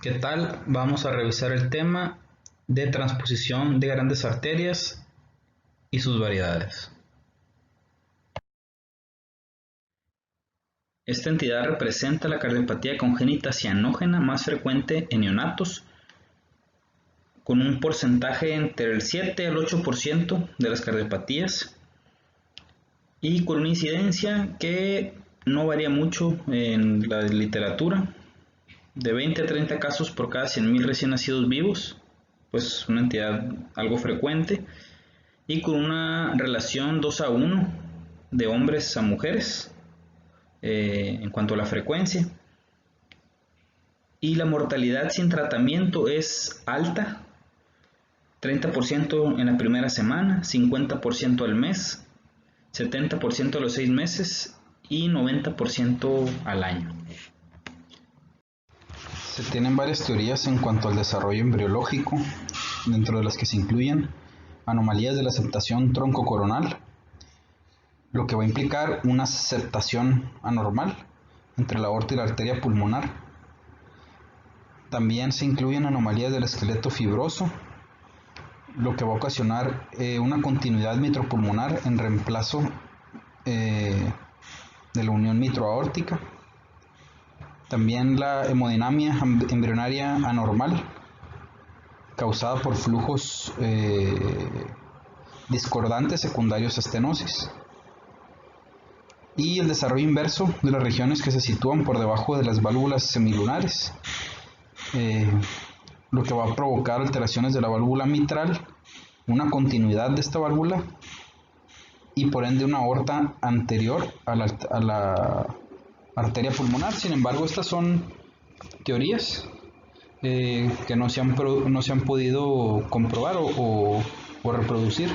¿Qué tal? Vamos a revisar el tema de transposición de grandes arterias y sus variedades. Esta entidad representa la cardiopatía congénita cianógena más frecuente en neonatos, con un porcentaje entre el 7 al 8% de las cardiopatías y con una incidencia que no varía mucho en la literatura, de 20 a 30 casos por cada 100.000 recién nacidos vivos, pues una entidad algo frecuente, y con una relación 2:1 de hombres a mujeres en cuanto a la frecuencia. Y la mortalidad sin tratamiento es alta, 30% en la primera semana, 50% al mes, 70% a los 6 meses y 90% al año. Se tienen varias teorías en cuanto al desarrollo embriológico, dentro de las que se incluyen anomalías de la septación troncocoronal, lo que va a implicar una septación anormal entre la aorta y la arteria pulmonar. También se incluyen anomalías del esqueleto fibroso, lo que va a ocasionar una continuidad mitropulmonar en reemplazo de la unión mitroaórtica. También la hemodinamia embrionaria anormal, causada por flujos discordantes secundarios a estenosis. Y el desarrollo inverso de las regiones que se sitúan por debajo de las válvulas semilunares, lo que va a provocar alteraciones de la válvula mitral, una continuidad de esta válvula y por ende una aorta anterior a la arteria pulmonar. Sin embargo, estas son teorías que no se han podido comprobar o reproducir.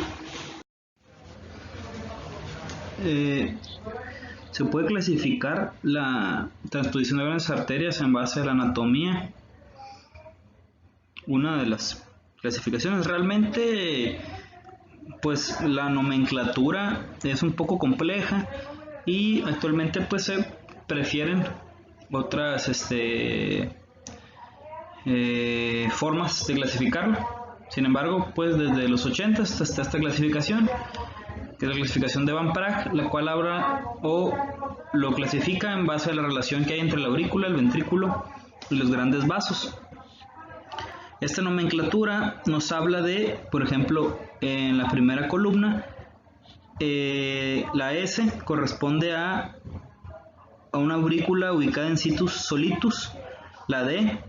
Se puede clasificar la transposición de grandes arterias en base a la anatomía. Una de las clasificaciones realmente, pues la nomenclatura es un poco compleja y actualmente pues se prefieren otras formas de clasificarlo. Sin embargo, pues desde los 80 hasta esta clasificación, que es la clasificación de Van Praag, la cual habla o lo clasifica en base a la relación que hay entre la aurícula, el ventrículo y los grandes vasos. Esta nomenclatura nos habla de, por ejemplo, en la primera columna, la S corresponde a una aurícula ubicada en situs solitus, la D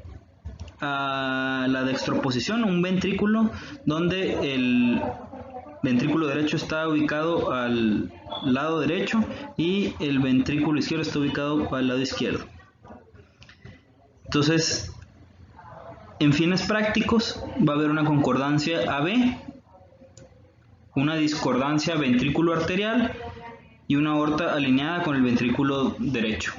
a la dextroposición, un ventrículo donde el ventrículo derecho está ubicado al lado derecho y el ventrículo izquierdo está ubicado al lado izquierdo. Entonces, en fines prácticos va a haber una concordancia AB, una discordancia ventrículo arterial y una aorta alineada con el ventrículo derecho.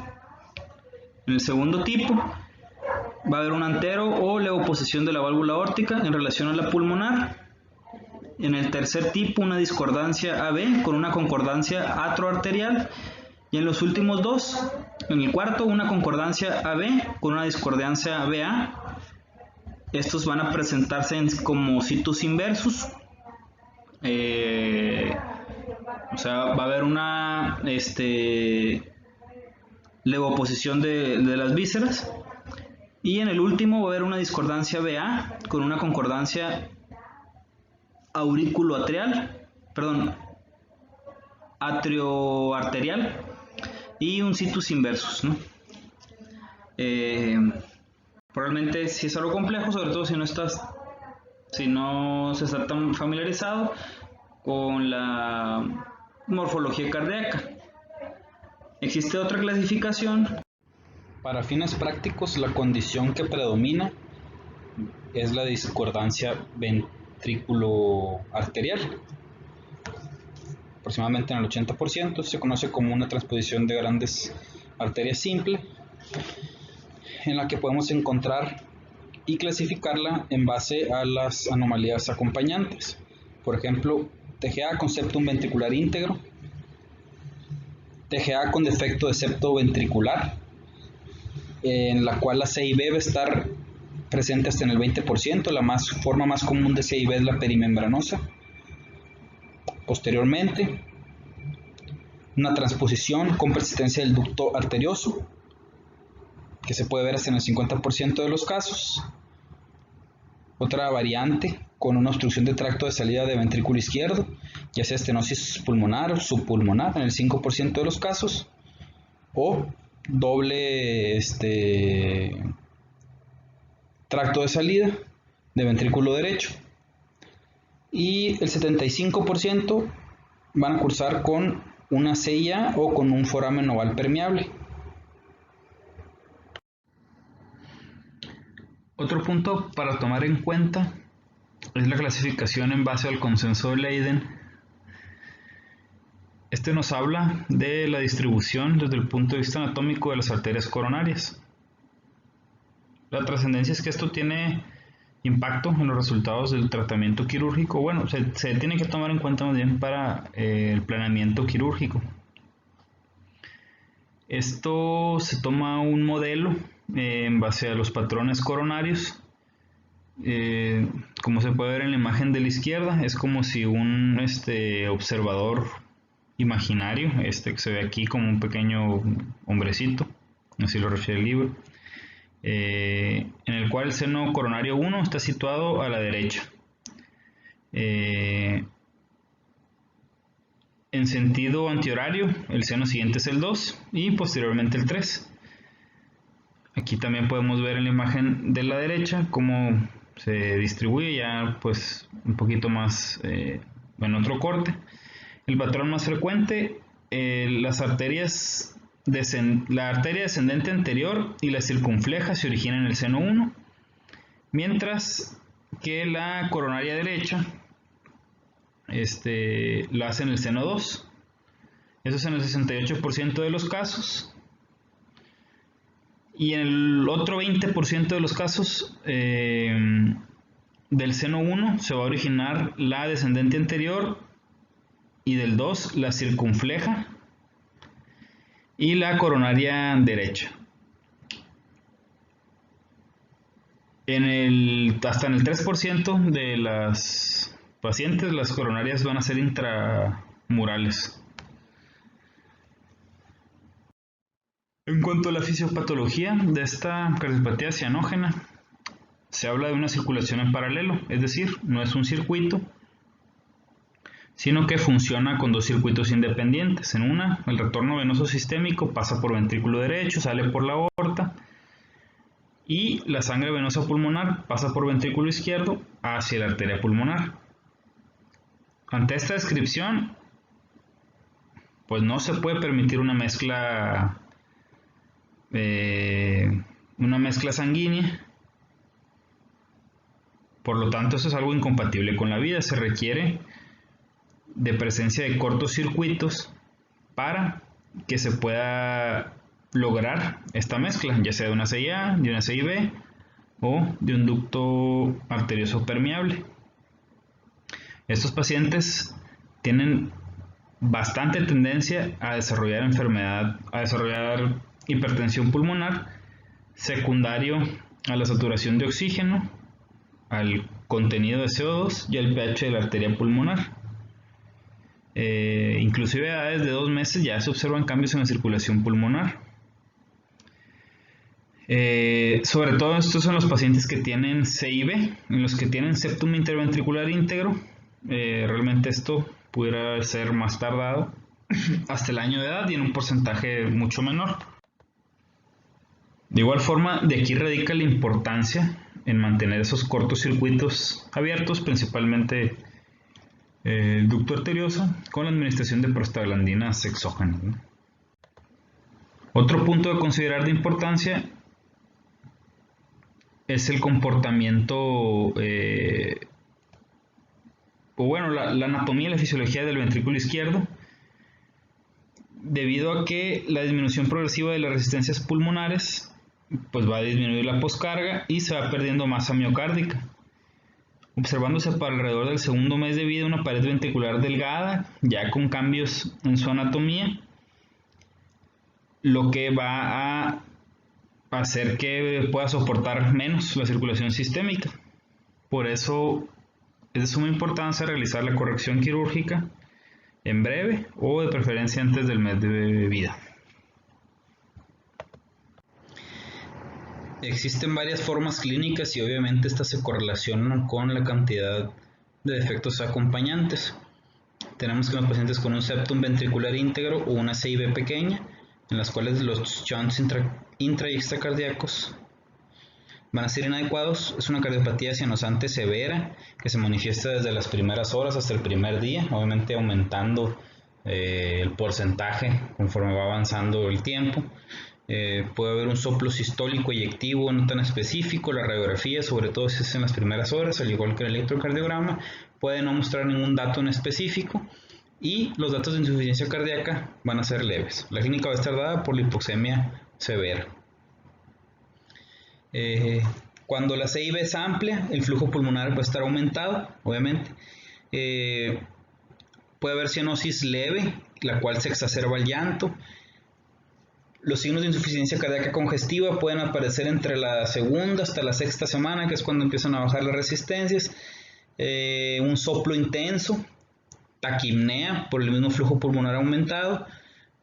En el segundo tipo va a haber un antero o levoposición de la válvula aórtica en relación a la pulmonar. En el tercer tipo, una discordancia AB con una concordancia atroarterial. Y en los últimos dos, en el cuarto, una concordancia AB con una discordancia BA. Estos van a presentarse como situs inversus. O sea, va a haber una levoposición de las vísceras. Y en el último va a haber una discordancia BA con una concordancia atrioarterial y un situs inversus, ¿no? Probablemente sí es algo complejo, sobre todo si no se está tan familiarizado con la morfología cardíaca. Existe otra clasificación. Para fines prácticos, la condición que predomina es la discordancia ventrículo arterial. Aproximadamente en el 80% se conoce como una transposición de grandes arterias simple, en la que podemos encontrar y clasificarla en base a las anomalías acompañantes. Por ejemplo, TGA con septum ventricular íntegro, TGA con defecto de septo ventricular, en la cual la C y B va a estar presente hasta en el 20%. La forma más común de CIB es la perimembranosa. Posteriormente, una transposición con persistencia del ducto arterioso, que se puede ver hasta en el 50% de los casos. Otra variante con una obstrucción de tracto de salida de ventrículo izquierdo, ya sea estenosis pulmonar o subpulmonar en el 5% de los casos, o doble tracto de salida de ventrículo derecho. Y el 75% van a cursar con una CIA o con un foramen oval permeable. Otro punto para tomar en cuenta es la clasificación en base al consenso de Leiden. Este nos habla de la distribución desde el punto de vista anatómico de las arterias coronarias. La trascendencia es que esto tiene impacto en los resultados del tratamiento quirúrgico. Bueno, se tiene que tomar en cuenta más bien para el planeamiento quirúrgico. Esto se toma un modelo en base a los patrones coronarios. Como se puede ver en la imagen de la izquierda, es como si un observador imaginario, que se ve aquí como un pequeño hombrecito, así lo refiere el libro, en el cual el seno coronario 1 está situado a la derecha. En sentido antihorario, el seno siguiente es el 2 y posteriormente el 3. Aquí también podemos ver en la imagen de la derecha cómo se distribuye ya pues un poquito más en otro corte. El patrón más frecuente, las arterias la arteria descendente anterior y la circunfleja se originan en el seno 1, mientras que la coronaria derecha la hace en el seno 2. Eso es en el 68% de los casos. Y en el otro 20% de los casos del seno 1 se va a originar la descendente anterior y del 2 la circunfleja y la coronaria derecha. Hasta en el 3% de las pacientes las coronarias van a ser intramurales. En cuanto a la fisiopatología de esta cardiopatía cianógena, se habla de una circulación en paralelo, es decir, no es un circuito, sino que funciona con dos circuitos independientes. En una, el retorno venoso sistémico pasa por ventrículo derecho, sale por la aorta, y la sangre venosa pulmonar pasa por ventrículo izquierdo hacia la arteria pulmonar. Ante esta descripción, pues no se puede permitir una mezcla sanguínea. Por lo tanto, eso es algo incompatible con la vida. Se requiere de presencia de cortocircuitos para que se pueda lograr esta mezcla, ya sea de una CIA, de una CIB o de un ducto arterioso permeable. Estos pacientes tienen bastante tendencia a desarrollar hipertensión pulmonar secundario a la saturación de oxígeno, al contenido de CO2 y al pH de la arteria pulmonar. Inclusive a edades de 2 meses ya se observan cambios en la circulación pulmonar. Sobre todo estos son los pacientes que tienen CIB, en los que tienen septum interventricular íntegro. Realmente esto pudiera ser más tardado hasta el año de edad y en un porcentaje mucho menor. De igual forma, de aquí radica la importancia en mantener esos cortocircuitos abiertos, principalmente el ducto arterioso, con la administración de prostaglandinas exógenas, ¿no? Otro punto a considerar de importancia es el comportamiento, la anatomía y la fisiología del ventrículo izquierdo, debido a que la disminución progresiva de las resistencias pulmonares pues va a disminuir la poscarga y se va perdiendo masa miocárdica, observándose para alrededor del segundo mes de vida una pared ventricular delgada, ya con cambios en su anatomía, lo que va a hacer que pueda soportar menos la circulación sistémica. Por eso es de suma importancia realizar la corrección quirúrgica en breve o de preferencia antes del mes de vida. Existen varias formas clínicas y obviamente estas se correlacionan con la cantidad de defectos acompañantes. Tenemos que los pacientes con un septum ventricular íntegro o una CIB pequeña, en las cuales los shunts intra y extracardíacos van a ser inadecuados. Es una cardiopatía cianosante severa que se manifiesta desde las primeras horas hasta el primer día, obviamente aumentando el porcentaje conforme va avanzando el tiempo. Puede haber un soplo sistólico eyectivo no tan específico. La radiografía, sobre todo si es en las primeras horas, al igual que el electrocardiograma, puede no mostrar ningún dato en específico y los datos de insuficiencia cardíaca van a ser leves. La clínica va a estar dada por la hipoxemia severa. Cuando la CIB es amplia, el flujo pulmonar va a estar aumentado, obviamente. Puede haber cianosis leve, la cual se exacerba el llanto. Los signos de insuficiencia cardíaca congestiva pueden aparecer entre la segunda hasta la sexta semana, que es cuando empiezan a bajar las resistencias. Un soplo intenso, taquipnea por el mismo flujo pulmonar aumentado.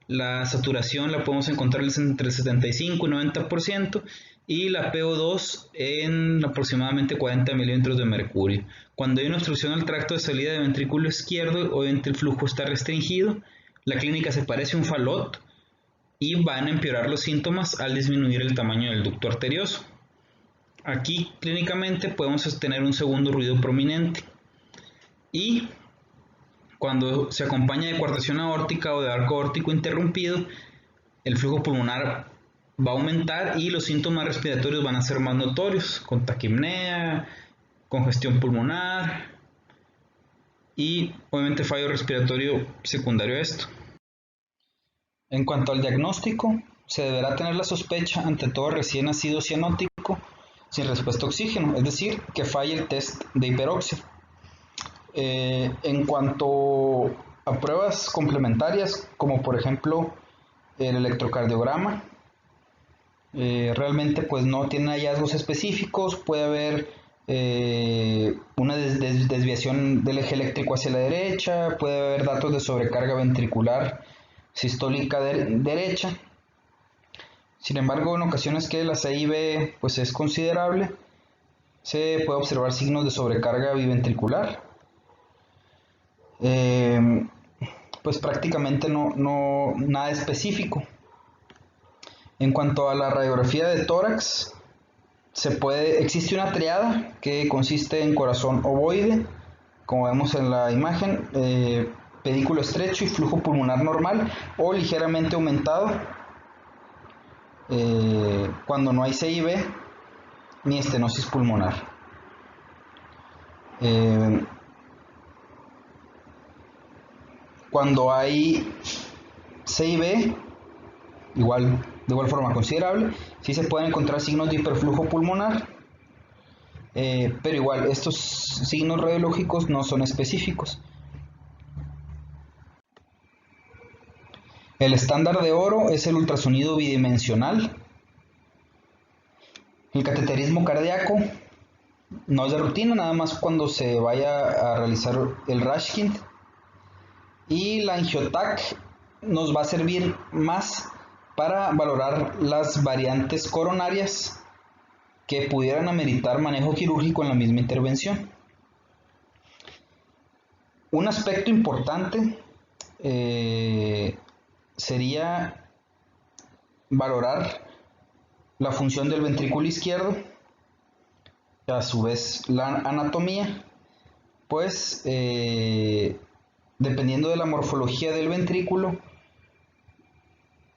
La saturación la podemos encontrar entre el 75 y 90% y la PO2 en aproximadamente 40 milímetros de mercurio. Cuando hay una obstrucción al tracto de salida del ventrículo izquierdo, obviamente el flujo está restringido, la clínica se parece a un falot y van a empeorar los síntomas al disminuir el tamaño del ducto arterioso. Aquí clínicamente podemos tener un segundo ruido prominente y cuando se acompaña de coartación aórtica o de arco aórtico interrumpido, el flujo pulmonar va a aumentar y los síntomas respiratorios van a ser más notorios, con taquipnea, congestión pulmonar y obviamente fallo respiratorio secundario a esto. En cuanto al diagnóstico, se deberá tener la sospecha ante todo recién nacido cianótico sin respuesta a oxígeno, es decir, que falle el test de hiperoxia. En cuanto a pruebas complementarias, como por ejemplo el electrocardiograma, realmente pues no tiene hallazgos específicos. Puede haber una desviación del eje eléctrico hacia la derecha, puede haber datos de sobrecarga ventricular sistólica derecha. Sin embargo, en ocasiones que la CIB pues es considerable, se puede observar signos de sobrecarga biventricular. Pues prácticamente no nada específico. En cuanto a la radiografía de tórax, existe una triada que consiste en corazón ovoide, como vemos en la imagen, pedículo estrecho y flujo pulmonar normal o ligeramente aumentado cuando no hay CIB ni estenosis pulmonar. Cuando hay CIB, de igual forma considerable, sí se pueden encontrar signos de hiperflujo pulmonar, pero igual estos signos radiológicos no son específicos. El estándar de oro es el ultrasonido bidimensional. El cateterismo cardíaco no es de rutina, nada más cuando se vaya a realizar el Rashkind. Y la angiotac nos va a servir más para valorar las variantes coronarias que pudieran ameritar manejo quirúrgico en la misma intervención. Un aspecto importante sería valorar la función del ventrículo izquierdo, a su vez la anatomía, pues dependiendo de la morfología del ventrículo,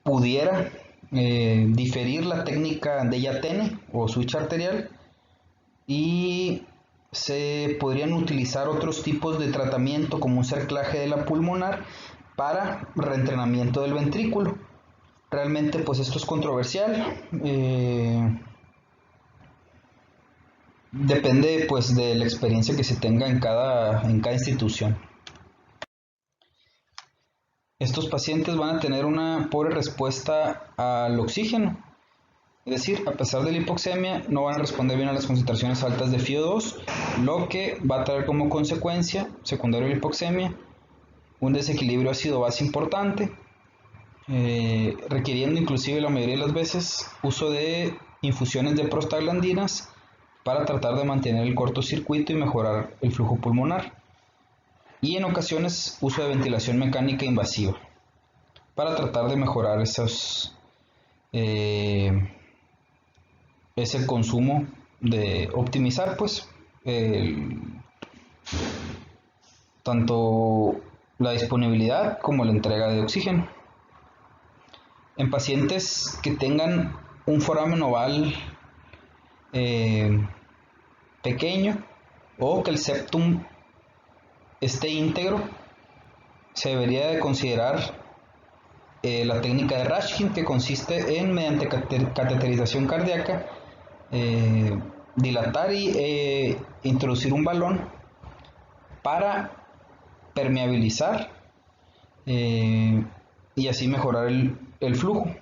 pudiera diferir la técnica de Yatene o switch arterial y se podrían utilizar otros tipos de tratamiento como un cerclaje de la pulmonar para reentrenamiento del ventrículo. Realmente pues esto es controversial, depende pues de la experiencia que se tenga en cada institución. Estos pacientes van a tener una pobre respuesta al oxígeno Es decir, a pesar de la hipoxemia, no van a responder bien a las concentraciones altas de FiO2, lo que va a traer como consecuencia, secundario a la hipoxemia, un desequilibrio ácido-base importante, requiriendo inclusive la mayoría de las veces uso de infusiones de prostaglandinas para tratar de mantener el cortocircuito y mejorar el flujo pulmonar. Y en ocasiones uso de ventilación mecánica invasiva para tratar de mejorar ese consumo, de optimizar pues tanto la disponibilidad como la entrega de oxígeno. En pacientes que tengan un foramen oval pequeño o que el septum esté íntegro, se debería de considerar la técnica de Rashkin, que consiste en, mediante cateterización cardíaca, dilatar y introducir un balón para permeabilizar y así mejorar el flujo.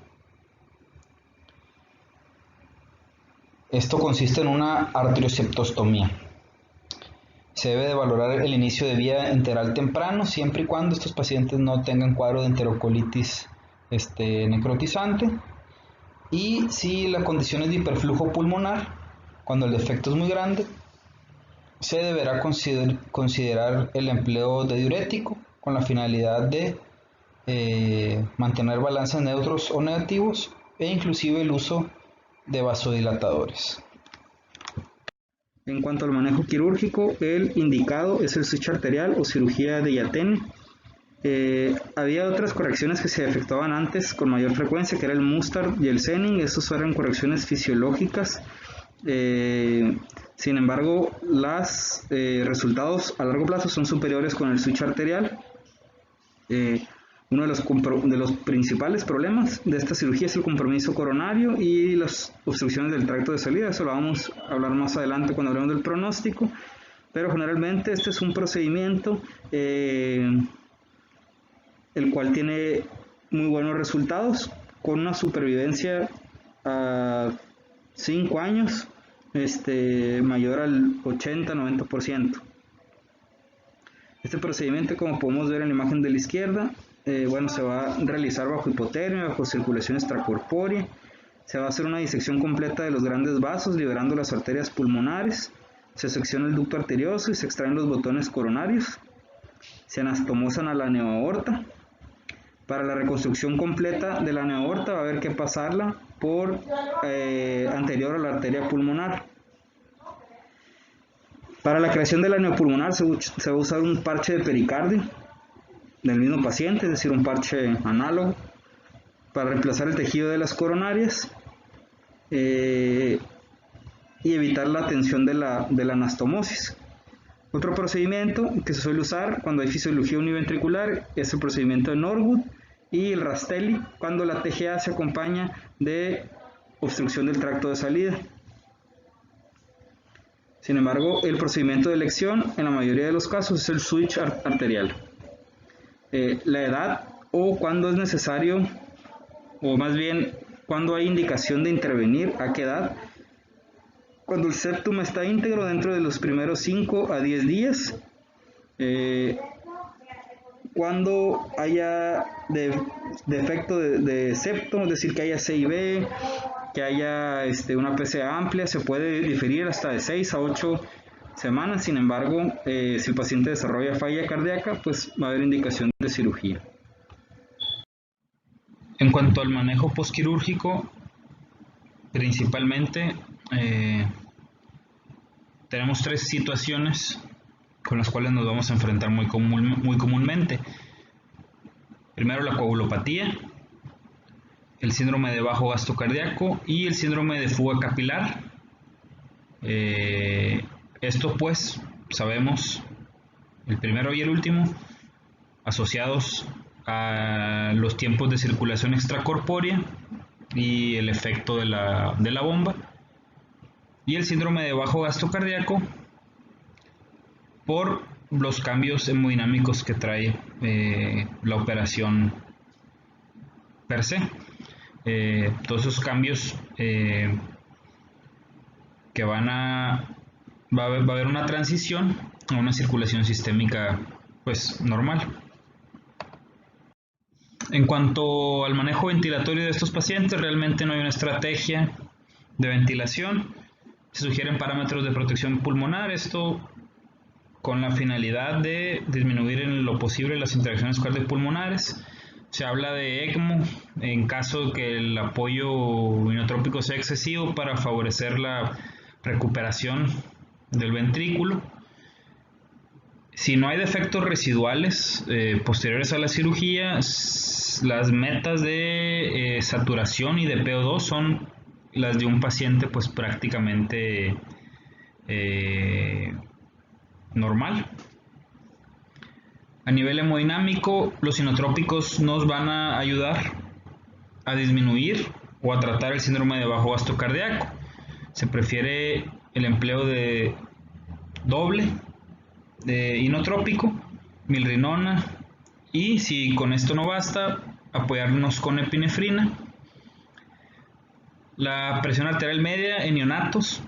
Esto consiste en una arterioseptostomía. Se debe de valorar el inicio de vía enteral temprano, siempre y cuando estos pacientes no tengan cuadro de enterocolitis necrotizante. Y si la condición es de hiperflujo pulmonar, cuando el defecto es muy grande, se deberá considerar el empleo de diurético con la finalidad de mantener balances neutros o negativos, e inclusive el uso de vasodilatadores. En cuanto al manejo quirúrgico, el indicado es el switch arterial o cirugía de Yaten. Había otras correcciones que se efectuaban antes con mayor frecuencia, que era el Mustard y el Zenning. Estos eran correcciones fisiológicas. Sin embargo, los resultados a largo plazo son superiores con el switch arterial. Uno de los principales problemas de esta cirugía es el compromiso coronario y las obstrucciones del tracto de salida. Eso lo vamos a hablar más adelante cuando hablemos del pronóstico, pero generalmente este es un procedimiento el cual tiene muy buenos resultados, con una supervivencia a 5 años mayor al 80-90%. Este procedimiento, como podemos ver en la imagen de la izquierda, se va a realizar bajo hipotermia, bajo circulación extracorpórea. Se va a hacer una disección completa de los grandes vasos, liberando las arterias pulmonares. Se secciona el ducto arterioso y se extraen los botones coronarios. Se anastomosan a la neoaorta. Para la reconstrucción completa de la neoaorta va a haber que pasarla por anterior a la arteria pulmonar. Para la creación de la neopulmonar se va a usar un parche de pericardio del mismo paciente, es decir, un parche análogo, para reemplazar el tejido de las coronarias y evitar la tensión de la anastomosis. Otro procedimiento que se suele usar cuando hay fisiología univentricular es el procedimiento de Norwood y el Rastelli, cuando la TGA se acompaña de obstrucción del tracto de salida. Sin embargo, el procedimiento de elección en la mayoría de los casos es el switch arterial. La edad o cuando es necesario, o más bien cuando hay indicación de intervenir, a qué edad. Cuando el septum está íntegro dentro de los primeros 5 a 10 días, cuando haya defecto de septo, es decir, que haya CIB, que haya una PCA amplia, se puede diferir hasta de 6 a 8 semanas. Sin embargo, si el paciente desarrolla falla cardíaca, pues va a haber indicación de cirugía. En cuanto al manejo postquirúrgico, principalmente tenemos 3 situaciones con las cuales nos vamos a enfrentar muy comúnmente. Primero, la coagulopatía, el síndrome de bajo gasto cardíaco y el síndrome de fuga capilar. Esto pues sabemos, el primero y el último, asociados a los tiempos de circulación extracorpórea y el efecto de la bomba. Y el síndrome de bajo gasto cardíaco por los cambios hemodinámicos que trae la operación per se. todos esos cambios que va a haber una transición a una circulación sistémica pues normal. En cuanto al manejo ventilatorio de estos pacientes, realmente no hay una estrategia de ventilación. Se sugieren parámetros de protección pulmonar, esto con la finalidad de disminuir en lo posible las interacciones cardiopulmonares. Se habla de ECMO en caso de que el apoyo inotrópico sea excesivo para favorecer la recuperación del ventrículo. Si no hay defectos residuales posteriores a la cirugía, las metas de saturación y de PO2 son las de un paciente pues prácticamente normal. A nivel hemodinámico, los inotrópicos nos van a ayudar a disminuir o a tratar el síndrome de bajo gasto cardíaco. Se prefiere el empleo de doble de inotrópico, milrinona, y si con esto no basta, apoyarnos con epinefrina. La presión arterial media en neonatos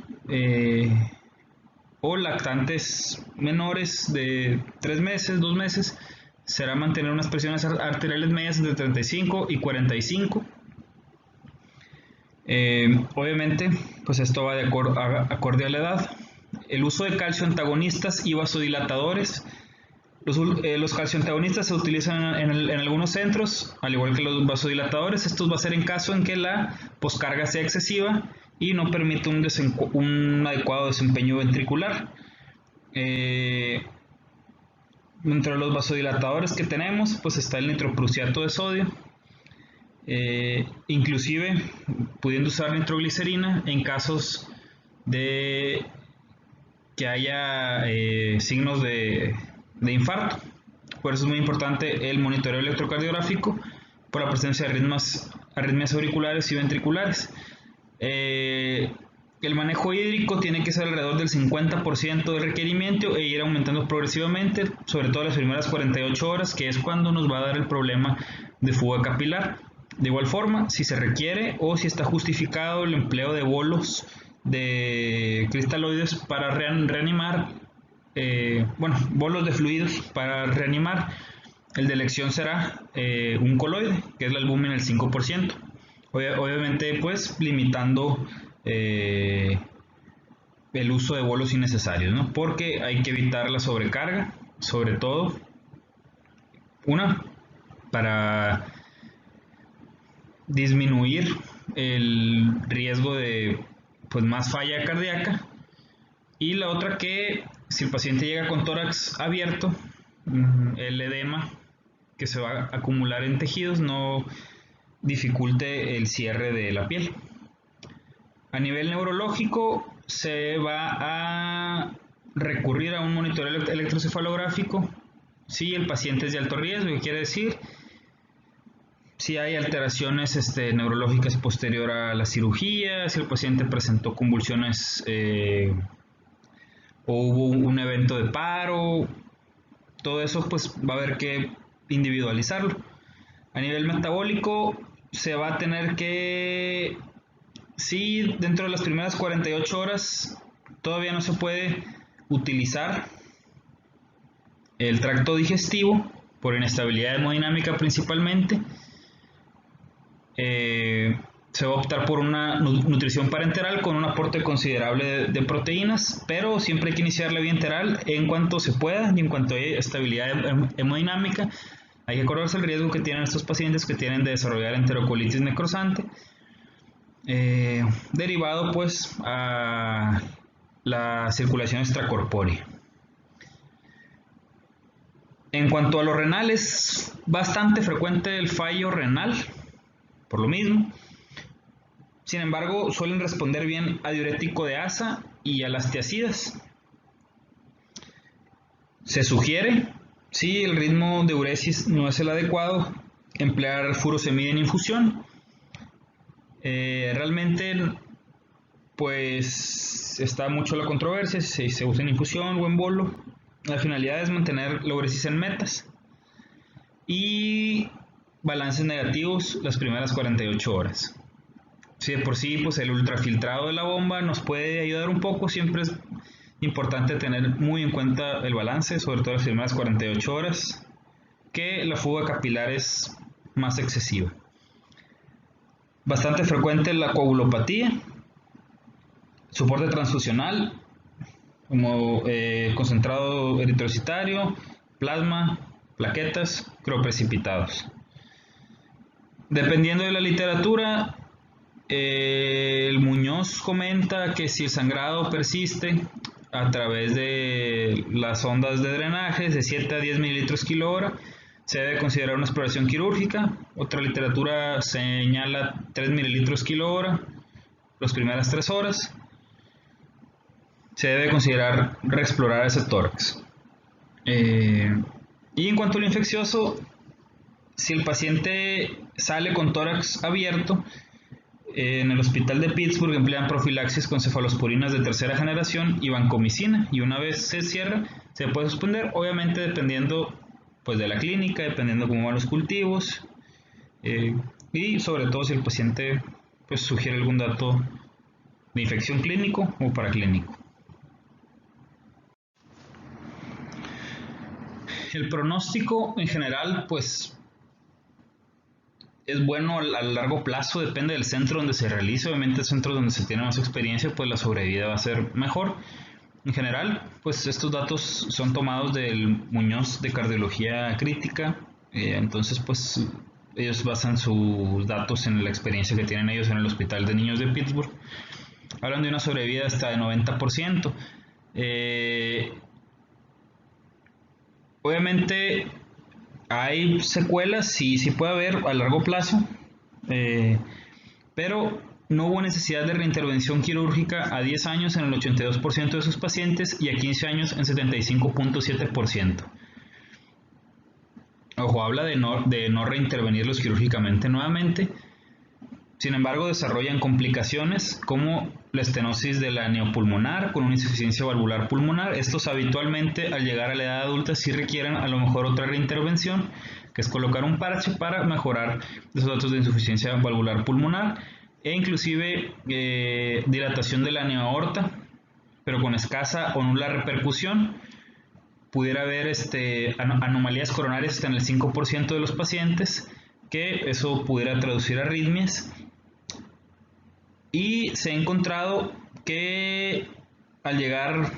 o lactantes menores de 3 meses, 2 meses, será mantener unas presiones arteriales medias entre 35 y 45. Obviamente, pues esto va de acorde a la edad. El uso de calcio antagonistas y vasodilatadores. Los calcioantagonistas se utilizan en algunos centros, al igual que los vasodilatadores. Esto va a ser en caso en que la poscarga sea excesiva y no permite un adecuado desempeño ventricular. Entre los vasodilatadores que tenemos, pues está el nitroprusiato de sodio. Inclusive pudiendo usar nitroglicerina en casos de que haya signos de infarto. Por eso es muy importante el monitoreo electrocardiográfico por la presencia de arritmias auriculares y ventriculares. El manejo hídrico tiene que ser alrededor del 50% del requerimiento e ir aumentando progresivamente, sobre todo las primeras 48 horas, que es cuando nos va a dar el problema de fuga capilar. De igual forma, si se requiere o si está justificado el empleo de bolos de cristaloides para reanimar, bolos de fluidos para reanimar, el de elección será un coloide, que es la albúmina el 5%. Obviamente, pues limitando el uso de bolos innecesarios, ¿no? Porque hay que evitar la sobrecarga, sobre todo, para disminuir el riesgo de más falla cardíaca, y la otra que si el paciente llega con tórax abierto, el edema que se va a acumular en tejidos no dificulte el cierre de la piel. A nivel neurológico se va a recurrir a un monitoreo electrocefalográfico si el paciente es de alto riesgo, que quiere decir si hay alteraciones neurológicas posterior a la cirugía, si el paciente presentó convulsiones o hubo un evento de paro. Todo eso pues va a haber que individualizarlo. A nivel metabólico se va a tener que, si dentro de las primeras 48 horas todavía no se puede utilizar el tracto digestivo por inestabilidad hemodinámica principalmente, se va a optar por una nutrición parenteral con un aporte considerable de proteínas, pero siempre hay que iniciar la vía enteral en cuanto se pueda y en cuanto haya estabilidad hemodinámica. Hay que acordarse el riesgo que tienen estos pacientes que tienen de desarrollar enterocolitis necrosante, derivado pues a la circulación extracorpórea. En cuanto a lo renal, es bastante frecuente el fallo renal, por lo mismo. Sin embargo, suelen responder bien a diurético de asa y a las tiacidas. Se sugiere, si el ritmo de uresis no es el adecuado, emplear furosemida en infusión. Realmente, pues está mucho la controversia si se usa en infusión o en bolo. La finalidad es mantener la uresis en metas. Y balances negativos las primeras 48 horas. Si de por sí pues el ultrafiltrado de la bomba nos puede ayudar un poco, siempre es importante tener muy en cuenta el balance, sobre todo las primeras 48 horas, que la fuga capilar es más excesiva. Bastante frecuente la coagulopatía, soporte transfusional, como concentrado eritrocitario, plasma, plaquetas, crioprecipitados. Dependiendo de la literatura, el Muñoz comenta que si el sangrado persiste a través de las ondas de drenaje de 7 a 10 mililitros kilo hora, se debe considerar una exploración quirúrgica. Otra literatura señala 3 mililitros kilo hora las primeras 3 horas. Se debe considerar reexplorar ese tórax. Y en cuanto a lo infeccioso, si el paciente sale con tórax abierto, en el hospital de Pittsburgh emplean profilaxis con cefalosporinas de tercera generación y vancomicina, y una vez se cierra se puede suspender, obviamente dependiendo pues de la clínica, dependiendo cómo van los cultivos, y sobre todo si el paciente pues sugiere algún dato de infección clínico o paraclínico. El pronóstico en general pues es bueno a largo plazo, depende del centro donde se realice. Obviamente, centros donde se tiene más experiencia, pues la sobrevida va a ser mejor. En general, pues estos datos son tomados del Muñoz de Cardiología Crítica. Entonces, pues ellos basan sus datos en la experiencia que tienen ellos en el Hospital de Niños de Pittsburgh. Hablan de una sobrevida hasta de 90%. Obviamente, hay secuelas, sí puede haber a largo plazo, pero no hubo necesidad de reintervención quirúrgica a 10 años en el 82% de sus pacientes y a 15 años en 75.7%. Ojo, habla de no reintervenirlos quirúrgicamente nuevamente. Sin embargo, desarrollan complicaciones como la estenosis de la neopulmonar con una insuficiencia valvular pulmonar. Estos habitualmente al llegar a la edad adulta sí requieren a lo mejor otra reintervención, que es colocar un parche para mejorar los datos de insuficiencia valvular pulmonar e inclusive dilatación de la neoaorta, pero con escasa o nula repercusión. Pudiera haber anomalías coronarias hasta en el 5% de los pacientes, que eso pudiera traducir arritmias. Y se ha encontrado que al llegar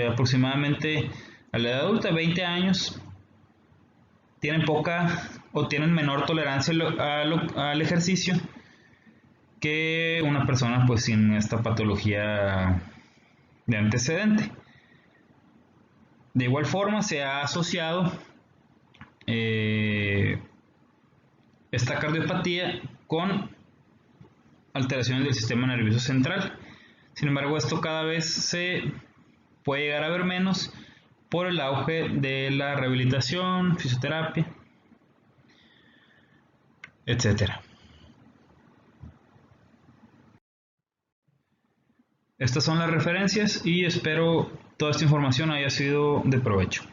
aproximadamente a la edad adulta, 20 años, tienen poca o tienen menor tolerancia al ejercicio que una persona pues sin esta patología de antecedente. De igual forma se ha asociado esta cardiopatía con alteraciones del sistema nervioso central. Sin embargo, esto cada vez se puede llegar a ver menos por el auge de la rehabilitación, fisioterapia, etc. Estas son las referencias y espero toda esta información haya sido de provecho.